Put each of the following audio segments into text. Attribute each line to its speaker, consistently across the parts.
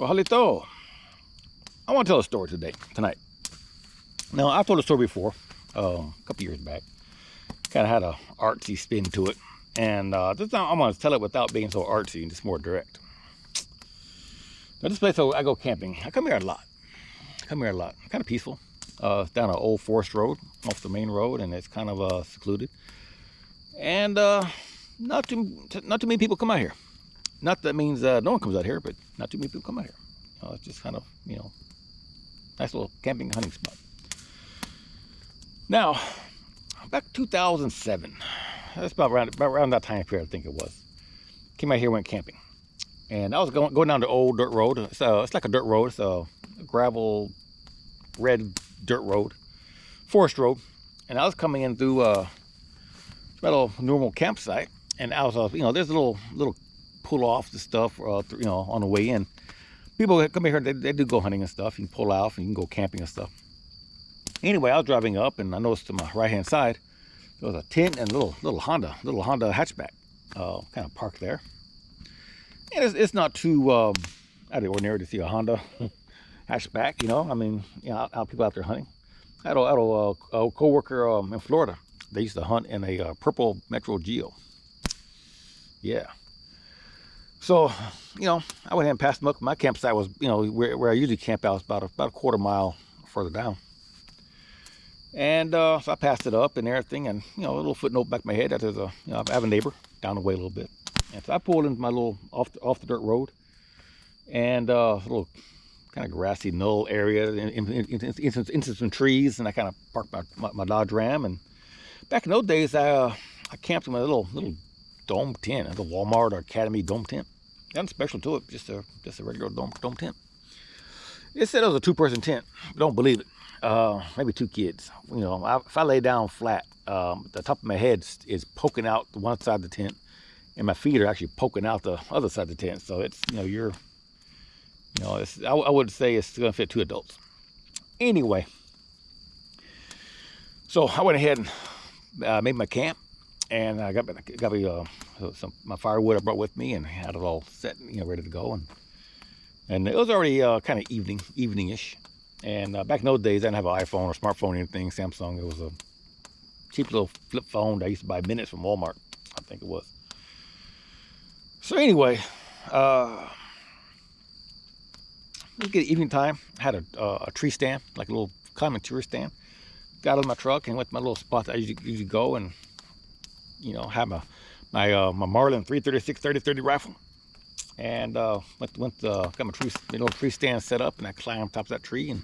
Speaker 1: Well, Halito, I want to tell a story tonight. Now, I've told a story before, a couple years back. Kind of had a artsy spin to it. And this time I'm going to tell it without being so artsy and just more direct. Now, this place, I go camping. I come here a lot. Kind of peaceful. It's down an old forest road, off the main road, and it's kind of secluded. And not too many people come out here. Not that means no one comes out here, but not too many people come out here. It's just kind of, nice little camping hunting spot. Now, back 2007, that's about around that time period, I think it was. Came out here, went camping. And I was going down the old dirt road. It's like a dirt road. It's a gravel, red dirt road, forest road. And I was coming in through a normal campsite. And I was, there's a little pull off the stuff, on the way in. People come here, they do go hunting and stuff. You can pull off and you can go camping and stuff. Anyway, I was driving up and I noticed to my right-hand side, there was a tent and a little Honda hatchback, kind of parked there. And it's not too out of the ordinary to see a Honda hatchback, people out there hunting. I had a co-worker in Florida. They used to hunt in a purple Metro Geo. Yeah. So, I went ahead and passed them up. My campsite was, where I usually camp out, was about a quarter mile further down. And so I passed it up and everything, and a little footnote back in my head that there's I have a neighbor down the way a little bit. And so I pulled into my little off the dirt road, and a little kind of grassy knoll area into some trees, and I kind of parked my Dodge Ram. And back in those days, I camped in my little dome tent, the Walmart or Academy dome tent. Nothing special to it, just a regular dome tent. It said it was a 2-person tent. Don't believe it. Maybe 2 kids. If I lay down flat, the top of my head is poking out the one side of the tent, and my feet are actually poking out the other side of the tent. So it's, I would say it's going to fit 2 adults. Anyway, so I went ahead and made my camp, and I got me my firewood I brought with me, and had it all set, ready to go. And it was already kind of evening-ish. And back in those days, I didn't have an iPhone or smartphone or anything, Samsung. It was a cheap little flip phone that I used to buy minutes from Walmart, I think it was. So anyway, let's get evening time. I had a tree stand, like a little climbing tree stand. Got out of my truck and went to my little spot that I usually go and, have my Marlin 336 30-30 rifle. And got my little tree stand set up, and I climbed on top of that tree. And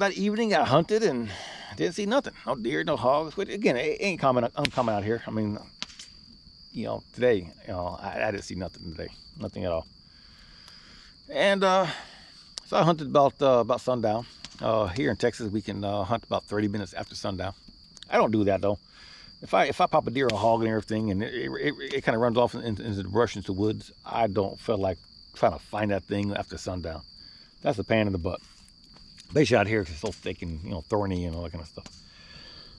Speaker 1: that evening I hunted and didn't see nothing. No deer, no hogs. Which again, it ain't uncommon out here. I mean, today, I didn't see nothing today, nothing at all. And so I hunted about sundown. Here in Texas, we can hunt about 30 minutes after sundown. I don't do that though. If I pop a deer or a hog and everything, and it kind of runs off into the brush, into the woods, I don't feel like trying to find that thing after sundown. That's a pain in the butt. Basically out here, it's so thick and thorny and all that kind of stuff.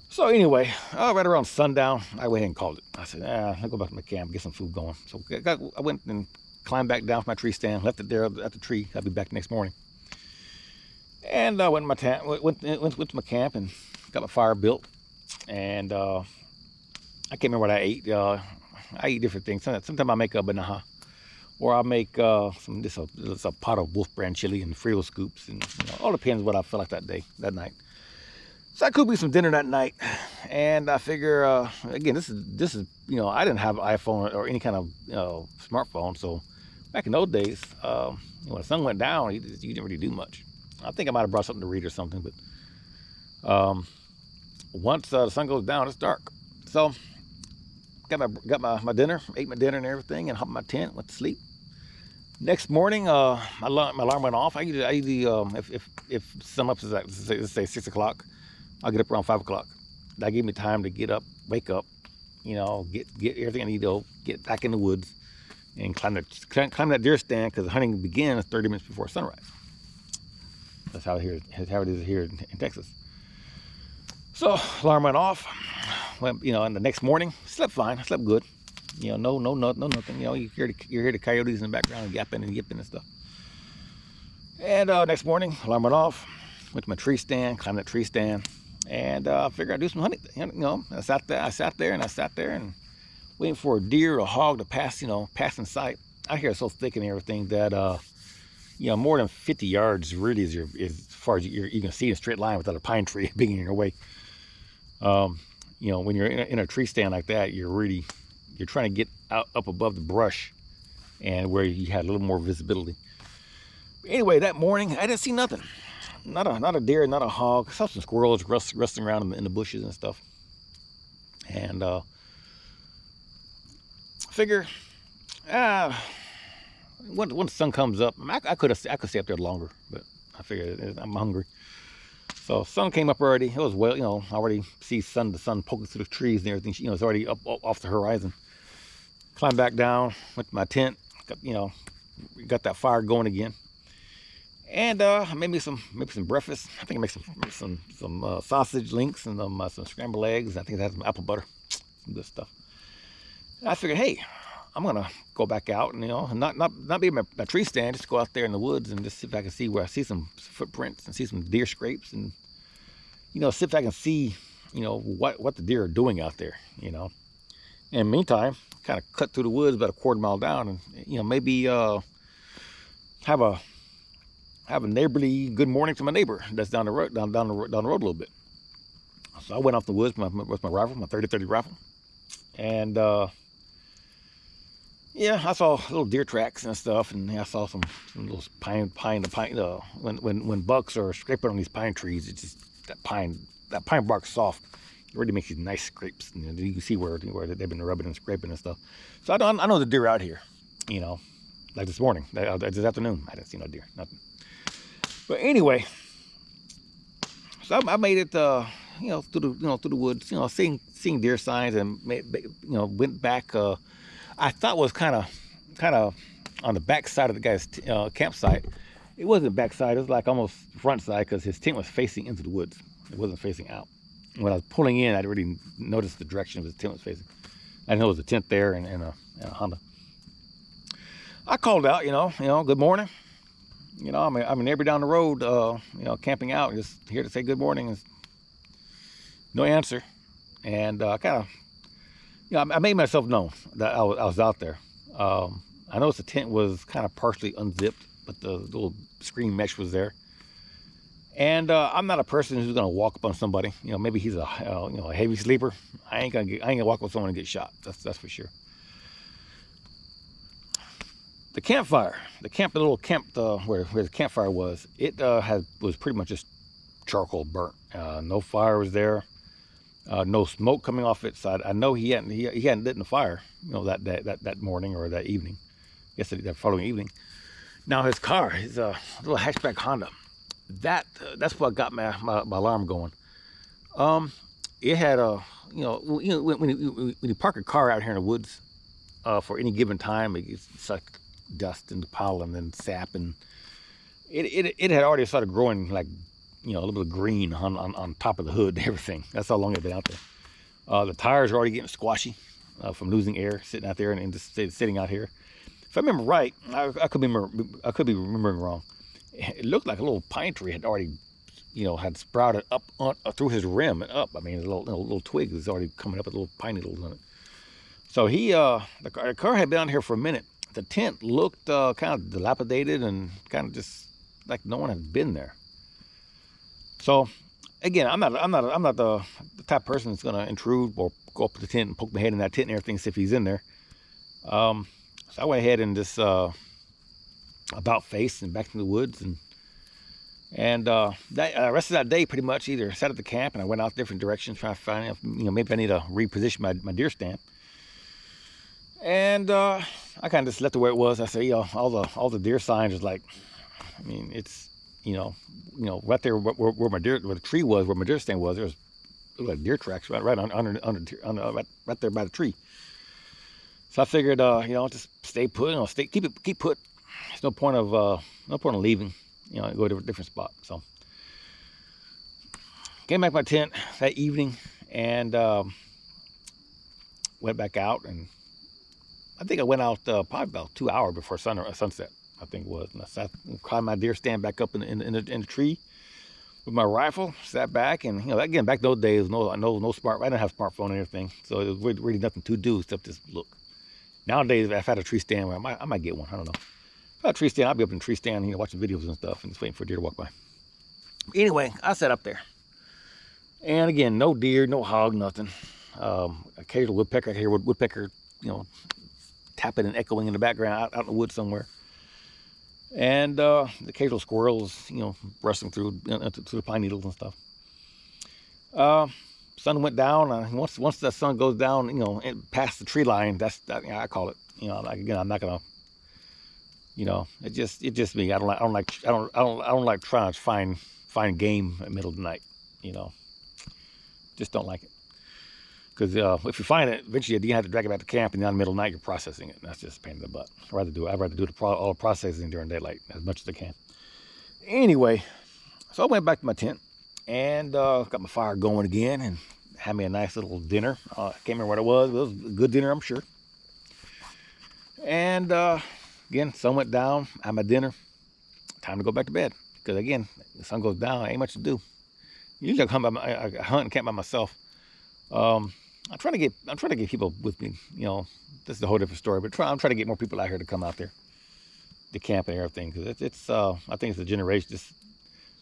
Speaker 1: So anyway, right around sundown, I went ahead and called it. I said, I'll go back to my camp, get some food going. So I went and climbed back down from my tree stand, left it there at the tree. I'll be back next morning. And I went to my tent, went to my camp and got my fire built. And I can't remember what I ate. I eat different things. Sometimes I make a banaha, or I make this a pot of Wolf Brand chili and Frito scoops, and all depends what I feel like that night. So I cooked me some dinner that night, and I figure again, this is I didn't have an iPhone or any kind of smartphone, so back in those days, when the sun went down, you didn't really do much. I think I might have brought something to read or something, but once the sun goes down, it's dark. So got my dinner, ate my dinner and everything, and hopped in my tent, went to sleep. Next morning, my alarm went off. I usually if sun up is like, let's say 6 o'clock, I'll get up around 5 o'clock. That gave me time to get up, wake up, get everything I need to get back in the woods and climb that deer stand, because the hunting begins 30 minutes before sunrise. That's how it is here in Texas. So alarm went off. And the next morning, slept fine. I slept good. No nothing. You hear the coyotes in the background yapping and yipping and stuff. And next morning, alarm went off. Went to my tree stand, climbed that tree stand, and I figured I'd do some hunting. You know, I sat there and waiting for a deer or a hog to pass. You know, pass in sight. Out here it's so thick and everything that you know, more than 50 yards really is as far as you can see in a straight line without a pine tree being in your way. You know, when you're in a tree stand like that, you're trying to get out up above the brush and where you had a little more visibility. But anyway, that morning I didn't see nothing. Not a deer, not a hog. I saw some squirrels rustling around in the bushes and stuff. And figure, when the sun comes up, I could stay up there longer, but I figured I'm hungry. So sun came up already. It was, well, you know, I already see the sun poking through the trees and everything. You know, it's already up off the horizon. Climbed back down, went to my tent. You know, got that fire going again. And maybe some breakfast. I think I make some sausage links and some scrambled eggs. I think it had some apple butter, some good stuff. And I figured, hey, I'm gonna go back out and, you know, not be my tree stand, just go out there in the woods and just see if I can see where I see some footprints and see some deer scrapes, and, you know, see if I can see, you know, what the deer are doing out there, you know. And meantime, kind of cut through the woods about a quarter mile down, and, you know, maybe have a neighborly good morning to my neighbor that's down the road a little bit. So I went off the woods with my rifle, my 30-30 rifle, and yeah, I saw little deer tracks and stuff, and I saw some little pine. When bucks are scraping on these pine trees, it's just that pine bark's soft. It really makes these nice scrapes. You know, you can see where they've been rubbing and scraping and stuff. So I know the deer out here. You know, like this morning, this afternoon, I didn't see no deer, nothing. But anyway, so I made it, you know, through the woods, you know, seeing deer signs, and you know, went back. I thought was kind of on the back side of the guy's campsite. It wasn't back side, it was like almost front side, because his tent was facing into the woods. It wasn't facing out. When I was pulling in, I didn't really notice the direction of his tent was facing. I know there was a tent there and a Honda. I called out, you know, good morning. You know, I'm a neighbor down the road, you know, camping out, just here to say good morning. No answer. And kind of, you know, I made myself known that I was out there. I noticed the tent was kind of partially unzipped, but the little screen mesh was there. And I'm not a person who's gonna walk up on somebody. You know, maybe he's a you know, a heavy sleeper. I ain't gonna walk with someone and get shot. That's for sure. The campfire, the little camp, where the campfire was, it was pretty much just charcoal burnt. No fire was there. No smoke coming off it. So I know he hadn't lit the fire, you know, that morning or that evening. Yesterday, that following evening. Now his car, his little hatchback Honda, that's what got my alarm going. It had a, you know, when you park a car out here in the woods, for any given time, it suck dust and pollen and sap, and it had already started growing, like, you know, a little bit of green on top of the hood and everything. That's how long it had been out there. The tires are already getting squashy from losing air, sitting out there and just sitting out here. If I remember right, I could be remembering wrong. It looked like a little pine tree had already, you know, had sprouted up through his rim and up. I mean, a little twig was already coming up with little pine needles on it. So the car had been out here for a minute. The tent looked kind of dilapidated and kind of just like no one had been there. So again, I'm not the type of person that's gonna intrude or go up to the tent and poke my head in that tent and everything, see if he's in there. So I went ahead and just about face and back to the woods, and that rest of that day pretty much either sat at the camp and I went out different directions trying to find out, you know, maybe I need to reposition my deer stand. And I kind of just left it where it was. I said, you know, all the deer signs was like, I mean, it's, you know, right there where the tree was, where my deer stand was, there was like deer tracks right right there by the tree. So I figured, you know, just stay put, you know, keep put. There's no point of leaving, you know, go to a different spot. So came back to my tent that evening and went back out, and I think I went out probably about 2 hours before sunset. I think it was. And I sat and climbed my deer stand back up in the tree with my rifle, sat back, and again, back those days, no smart. I didn't have a smartphone or anything, so it was really nothing to do except just look. Nowadays, if I had a tree stand, I might get one. I don't know. If I had a tree stand, I'd be up in the tree stand, watching videos and stuff, and just waiting for a deer to walk by. Anyway, I sat up there, and again, no deer, no hog, nothing. Occasional woodpecker. I hear woodpecker, tapping and echoing in the background out in the woods somewhere. And the occasional squirrels, rustling through the pine needles and stuff. Sun went down. Once that sun goes down, past the tree line, I call it. Again, I'm not gonna. It's just me. I don't like trying to find game in the middle of the night. Just don't like it. Because if you find it, eventually you have to drag it back to camp, and in the middle of the night you're processing it. And that's just a pain in the butt. I'd rather do all the processing during daylight as much as I can. Anyway, so I went back to my tent and got my fire going again and had me a nice little dinner. I can't remember what it was. It was a good dinner, I'm sure. And again, sun went down. I had my dinner. Time to go back to bed. Because again, the sun goes down. Ain't much to do. Usually I hunt and camp by myself. I'm trying to get people with me. This is a whole different story, but I'm trying to get more people out here to come out there to camp and everything, because it's I think it's the generation.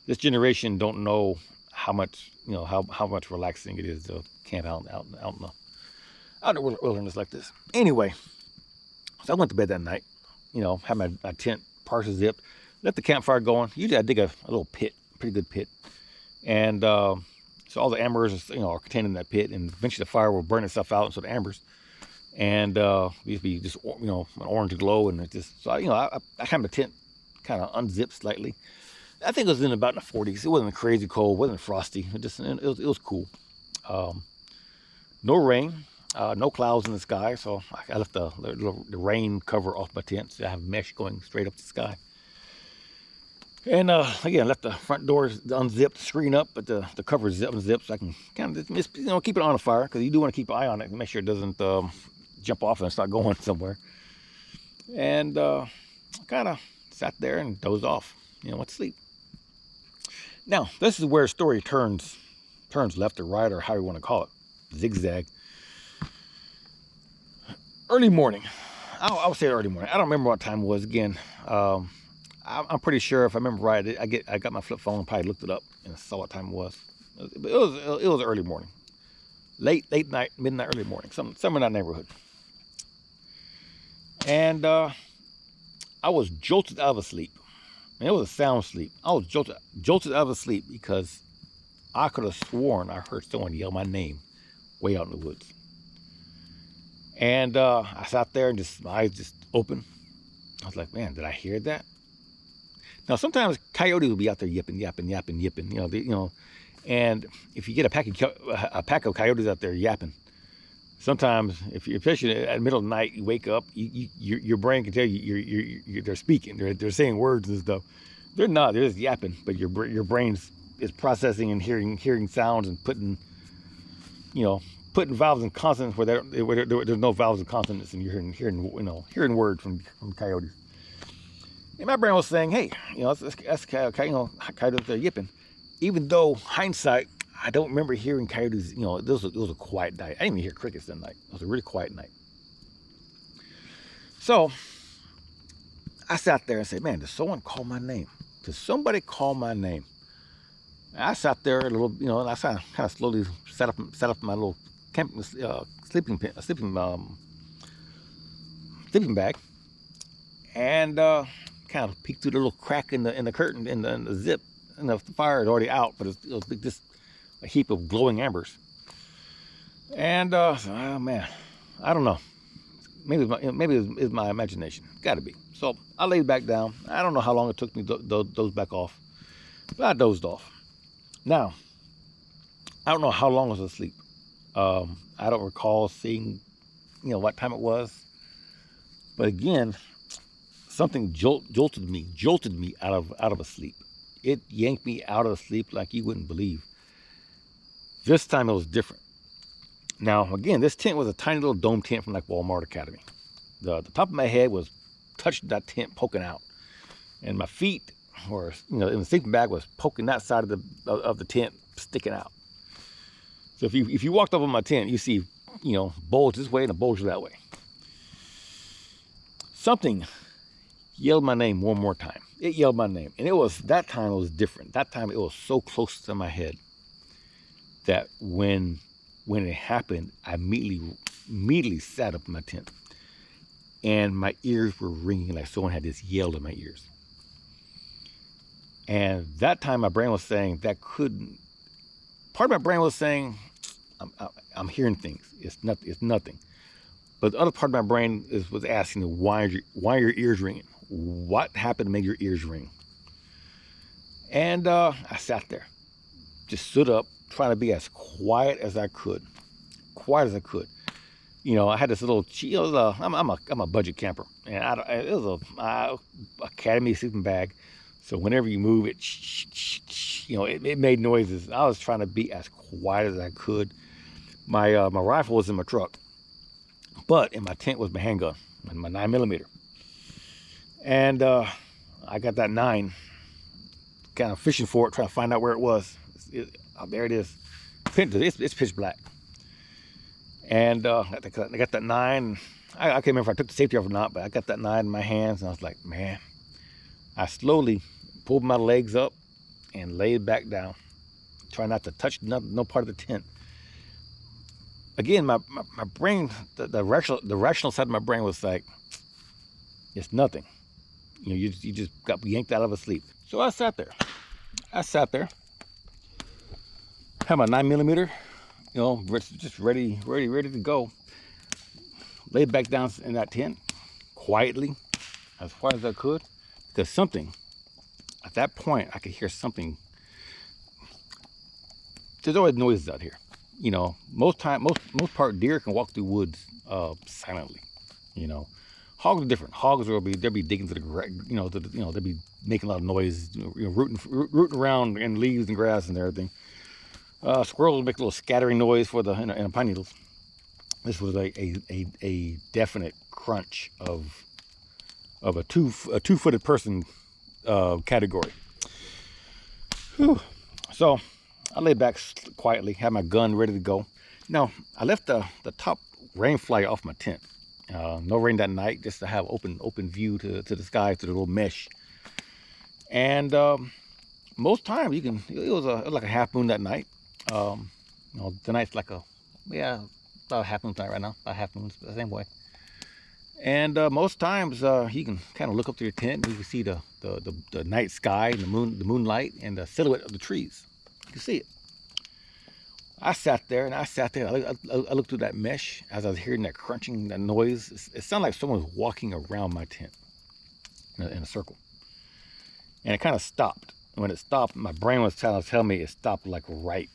Speaker 1: This generation don't know how much how much relaxing it is to camp out in the wilderness like this. Anyway, so I went to bed that night. Had my tent partially zipped, let the campfire going. Usually I dig a little pit, pretty good pit, and so all the embers, are contained in that pit, and eventually the fire will burn itself out into the embers, and it'll be just an orange glow, and it just I had my tent kind of unzipped slightly. I think it was in about the 40s. It wasn't crazy cold, wasn't frosty. It was cool. No rain, no clouds in the sky, so I left the rain cover off my tent, so I have mesh going straight up the sky. And again, left the front doors unzipped, screen up, but the cover is unzipped, so I can kind of just, keep it on the fire, because you do want to keep an eye on it and make sure it doesn't jump off and start going somewhere. And kind of sat there and dozed off, went to sleep. Now, this is where a story turns left or right, or how you want to call it, zigzag. Early morning. I'll say early morning. I don't remember what time it was again. I'm pretty sure, if I remember right, I got my flip phone and probably looked it up and saw what time it was. But it was early morning, late night, midnight, early morning, somewhere in that neighborhood. And I was jolted out of sleep. And it was a sound sleep. I was jolted out of sleep because I could have sworn I heard someone yell my name way out in the woods. And I sat there and my eyes just open. I was like, man, did I hear that? Now, sometimes coyotes will be out there yipping. And if you get a pack of coyotes out there yapping, sometimes, especially at the middle of the night, you wake up, your brain can tell you they're speaking, they're saying words and stuff. They're not, they're just yapping, but your brain is processing and hearing sounds and putting vowels and consonants where there's no vowels and consonants, and you're hearing words from coyotes. And my brain was saying, hey, that's coyotes are yipping. Even though hindsight, I don't remember hearing coyotes. It was a quiet night. I didn't even hear crickets that night. It was a really quiet night. So I sat there and said, man, did someone call my name? Did somebody call my name? And I sat there a little, and I kind of slowly set up my little sleeping bag, and kind of peeked through the little crack in the curtain in the zip. And the fire is already out, but it was just a heap of glowing embers. And oh man, I don't know. Maybe it's my imagination. Got to be. So I laid back down. I don't know how long it took me to doze back off, but I dozed off. Now, I don't know how long I was asleep. I don't recall seeing, what time it was. But again, something jolted me out of a sleep. It yanked me out of sleep like you wouldn't believe. This time it was different. Now, again, this tent was a tiny little dome tent from like Walmart Academy. The top of my head was touching that tent poking out. and my feet were, in the sleeping bag was poking that side of the tent, sticking out. So if you walked over my tent, you see, bulge this way and a bulge that way. Something yelled my name one more time. It yelled my name, and that time it was different. That time it was so close to my head that when it happened, I immediately sat up in my tent, and my ears were ringing like someone had just yelled in my ears. And that time my brain was saying that couldn't. Part of my brain was saying, I'm hearing things. It's nothing. But the other part of my brain was asking, why are your ears ringing? What happened to make your ears ring? And I sat there, just stood up, trying to be as quiet as I could. I had this little, I'm a budget camper, and it was a Academy sleeping bag. So whenever you move it, it made noises. I was trying to be as quiet as I could. My rifle was in my truck, but in my tent was my handgun, my 9mm. And I got that 9, kind of fishing for it, trying to find out where it was. There it is. It's pitch black. And I got that 9. I can't remember if I took the safety off or not, but I got that 9 in my hands, and I was like, man. I slowly pulled my legs up and laid back down, trying not to touch no part of the tent. Again, my brain, the rational side of my brain was like, it's nothing. You just got yanked out of a sleep. So I sat there. Had my 9mm, just ready to go. Laid back down in that tent, quietly, as quiet as I could, because something, at that point, I could hear something. There's always noises out here. Most part deer can walk through woods silently. Hogs are different. Hogs they'll be digging to the they'll be making a lot of noise, rooting around in leaves and grass and everything. Squirrels will make a little scattering noise for in the pine needles. This was a definite crunch of a two-footed person category. Whew. So I lay back quietly, had my gun ready to go. Now I left the top rain flyer off my tent. No rain that night, just to have open view to the sky, to the little mesh. And most times it was like a half moon that night. The night's like about a half moon night right now, about half moon, the same way. And most times you can kind of look up to your tent and you can see the night sky and the moonlight and the silhouette of the trees. You can see it. I sat there. I looked through that mesh as I was hearing that crunching, that noise. It sounded like someone was walking around my tent in a circle. And it kind of stopped. When it stopped, my brain was trying to tell me it stopped like right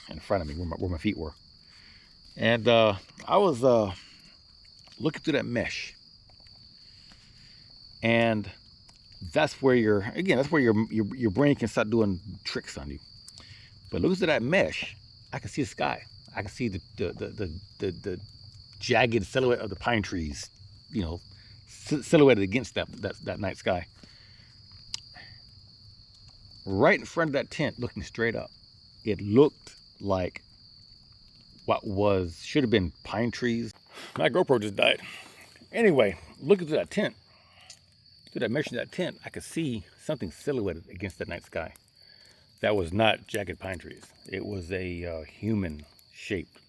Speaker 1: in front of me, where my feet were. And I was looking through that mesh, and that's where your brain can start doing tricks on you. But looking through that mesh, I can see the sky. I can see the jagged silhouette of the pine trees, silhouetted against that night sky. Right in front of that tent, looking straight up, it looked like what should have been pine trees. My GoPro just died. Anyway, looking through that tent, through that mesh of that tent, I could see something silhouetted against that night sky. That was not jagged pine trees. It was a human-shaped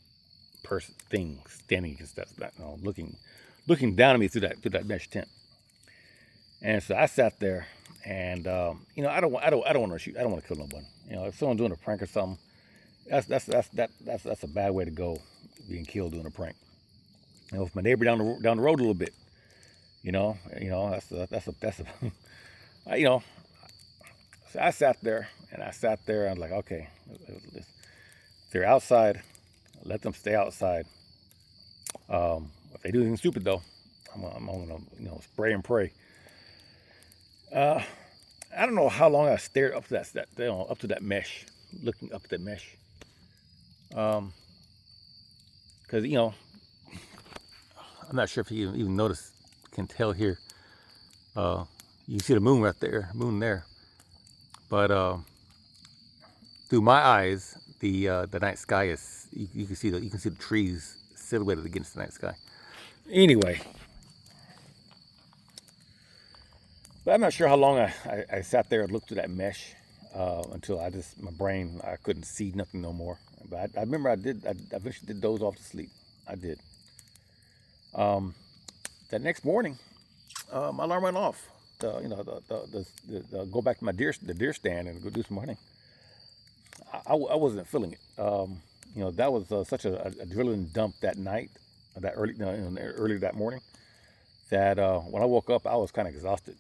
Speaker 1: thing standing against that, looking down at me through that mesh tent. And so I sat there, and I don't want to shoot. I don't want to kill no one. If someone's doing a prank or something, that's a bad way to go, being killed doing a prank. If my neighbor down the road a little bit, that's a So I sat there. I was like, okay, if they're outside, let them stay outside. If they do anything stupid though, I'm gonna spray and pray. I don't know how long I stared up to that mesh, looking up at that mesh. Because I'm not sure if you even can tell here. You can see the moon right there, but through my eyes, the night sky is you can see the trees silhouetted against the night sky. Anyway, but I'm not sure how long I sat there and looked through that mesh until my brain, I couldn't see nothing no more. But I remember I eventually did doze off to sleep. I did. That next morning, my alarm went off. Go back to the deer stand and go do some hunting. I wasn't feeling it. That was such a adrenaline dump that night, that early that morning, that when I woke up, I was kind of exhausted.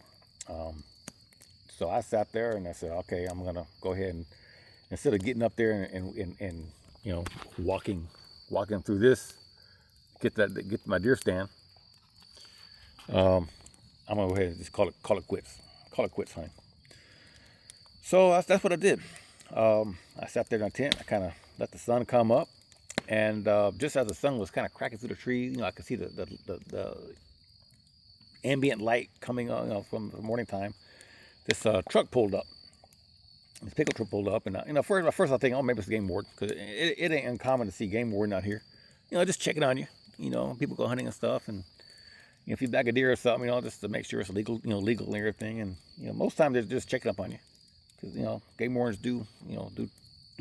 Speaker 1: So I sat there and I said, okay, I'm gonna go ahead and, instead of getting up there and walking through this, get to my deer stand, I'm gonna go ahead and just call it quits. Call it quits, honey. So that's what I did. I sat there in a tent. I kind of let the sun come up, and just as the sun was kind of cracking through the trees, I could see the ambient light coming on, from the morning time. This truck pulled up. This pickup truck pulled up, and first I think, oh, maybe it's a game warden, because it ain't uncommon to see game warden out here. Just checking on you. People go hunting and stuff, and if you back a deer or something, just to make sure it's legal, legal and everything. And most times they're just checking up on you, because game wardens do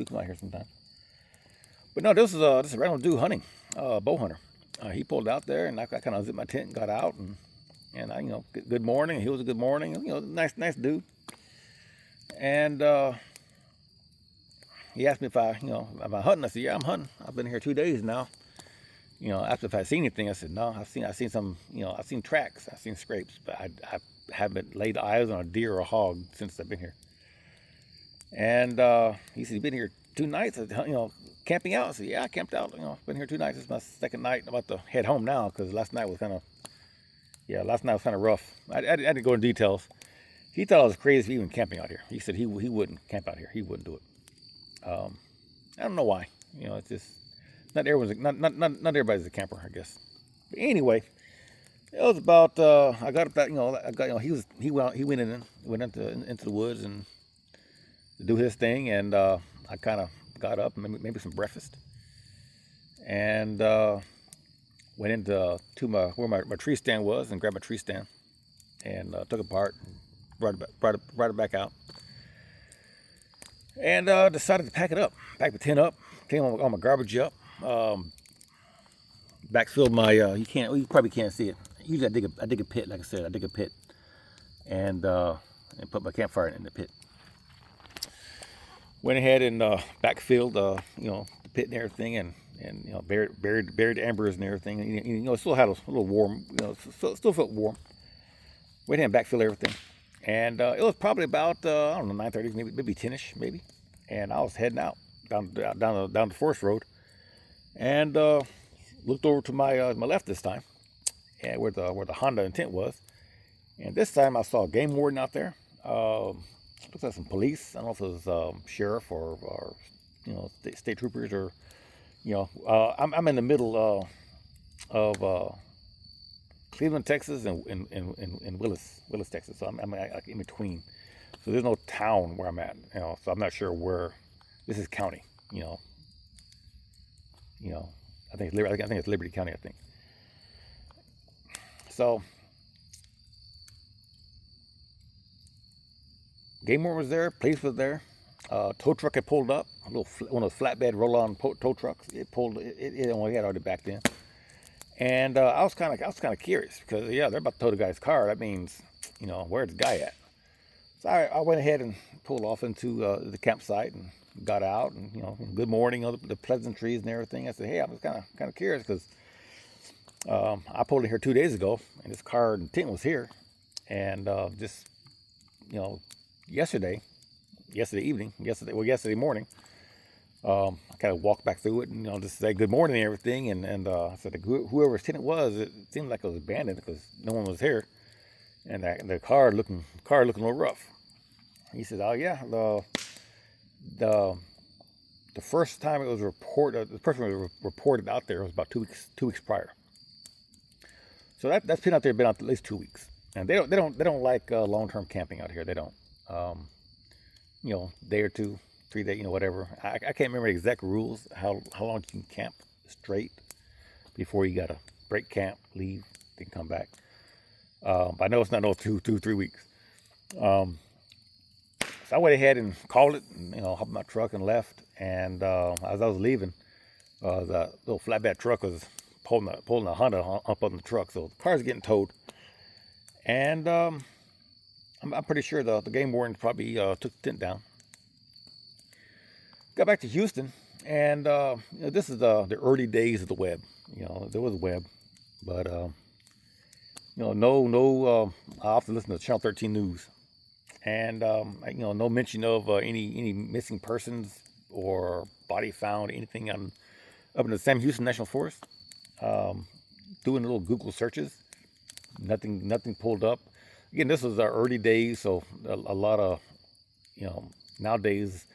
Speaker 1: come out here sometimes. But no, this is a random dude hunting, bow hunter. He pulled out there, and I kind of unzipped my tent and got out, and I good morning. He was a good morning. Nice dude. And he asked me if am I hunting? I said, yeah, I'm hunting. I've been here 2 days now. After if I seen anything, I said, no, I've seen some, I've seen tracks, I've seen scrapes, but I haven't laid eyes on a deer or a hog since I've been here. And he said, you've been here 2 nights, camping out? I said, yeah, I camped out, been here 2 nights. It's my second night. I'm about to head home now, because last night was kind of rough. I didn't go into details. He thought I was crazy for even camping out here. He said he wouldn't camp out here. He wouldn't do it. I don't know why. It's just not everybody's a camper, I guess. But anyway, it was about I got up that he went into the woods and to do his thing, and I kind of got up and maybe some breakfast, and went into where my tree stand was and grabbed my tree stand and took it apart, brought it back out, and decided to pack it up, pack the tent up, clean all my garbage up, backfilled my you probably can't see it. Usually I dig a pit, like I said, and put my campfire in the pit. Went ahead and backfilled the pit and everything, and buried embers and everything. And, it still had a little warm, still felt warm. Went ahead and backfilled everything, and it was probably about 9:30, maybe 10ish, maybe. And I was heading out down the forest road, and looked over to my left this time, and where the Honda tent was. And this time I saw a game warden out there. Looks like some police. I don't know if it was sheriff or state troopers, or I'm in the middle of Cleveland, Texas, and Willis, Texas. So I'm like in between. So there's no town where I'm at. So I'm not sure where. This is county. I think it's Liberty County. I think. So game warden was there, police was there, tow truck had pulled up, one of those flatbed roll-on tow trucks. It only had already backed in, and I was kind of curious, because they're about to tow the guy's car. That means, where's the guy at? So I went ahead and pulled off into the campsite and got out, and good morning, the pleasantries and everything. I said, hey, I was kind of curious, because I pulled in here 2 days ago, and this car and tent was here, and just yesterday morning, I kind of walked back through it and just say good morning and everything, and I said whoever's tent it was, it seemed like it was abandoned because no one was here, and the car looking a little rough. He said, oh yeah, the first time it was reported, the person was reported out there was about 2 weeks prior. So that's been out there, been out at least 2 weeks. and they don't like long-term camping out here. They don't. Um, day or two, 3 days, whatever. I can't remember the exact rules how long you can camp straight before you gotta break camp, leave, then come back. But I know it's not no 3 weeks. Um, so I went ahead and called it, and, hopped in my truck and left. And as I was leaving, the little flatbed truck was pulling a Honda up on the truck, so the car's getting towed. And I'm pretty sure the game warden probably took the tent down. Got back to Houston, and this is the early days of the web. There was web, but no. I often listen to Channel 13 News, and no mention of any missing persons or body found, anything up in the Sam Houston National Forest. Doing little Google searches, nothing pulled up. Again, this was our early days, so a lot of nowadays,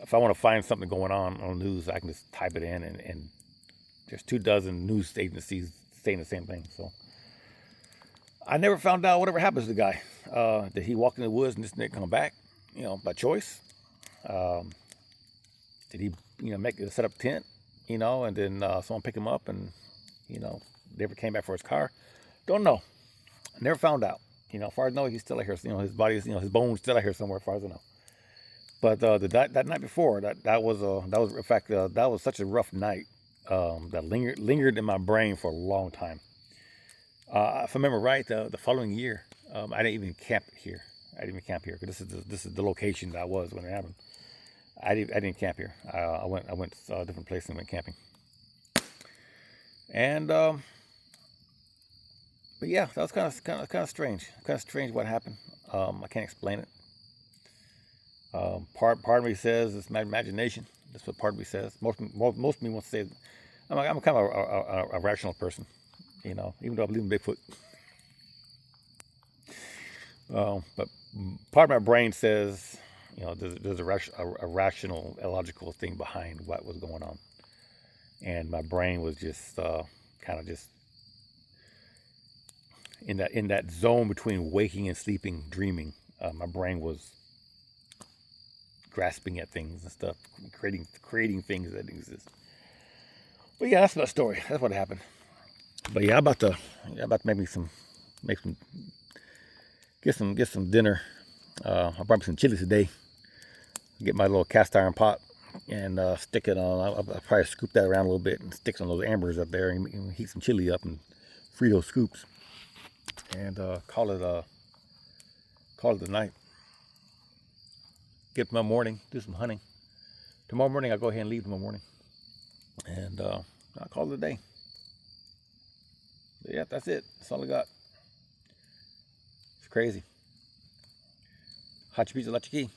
Speaker 1: if I want to find something going on the news, I can just type it in, and there's 24 news agencies saying the same thing. So I never found out whatever happened to the guy. Did he walk in the woods and just didn't come back, by choice? Did he, set up tent, and then someone pick him up and, never came back for his car? Don't know. I never found out. As far as I know, he's still out here. His body is, his bones still out here somewhere, as far as I know. But that night before, that was in fact that was such a rough night that lingered in my brain for a long time. If I remember right, the following year, I didn't even camp here. I didn't even camp here because this is the location that I was when it happened. I didn't camp here. I went to a different place and went camping. And but yeah, that was kind of strange. Kind of strange what happened. I can't explain it. Part of me says it's my imagination. That's what part of me says. Most of me want to say I'm kind of a rational person, even though I believe in Bigfoot. But part of my brain says, there's a rational, illogical thing behind what was going on, and my brain was just kind of just in that zone between waking and sleeping, dreaming. My brain was grasping at things and stuff, creating things that exist. But yeah, that's my story. That's what happened. But yeah, I'm about to get some dinner. I brought me some chili today. Get my little cast iron pot and stick it on. I'll probably scoop that around a little bit and stick some of those ambers up there and heat some chili up and free those scoops and call it the night. Get tomorrow morning, do some hunting. Tomorrow morning, I'll go ahead and leave tomorrow morning. And I'll call it a day. But yeah, that's it. That's all I got. It's crazy. Hachi Pizza La Chiqui.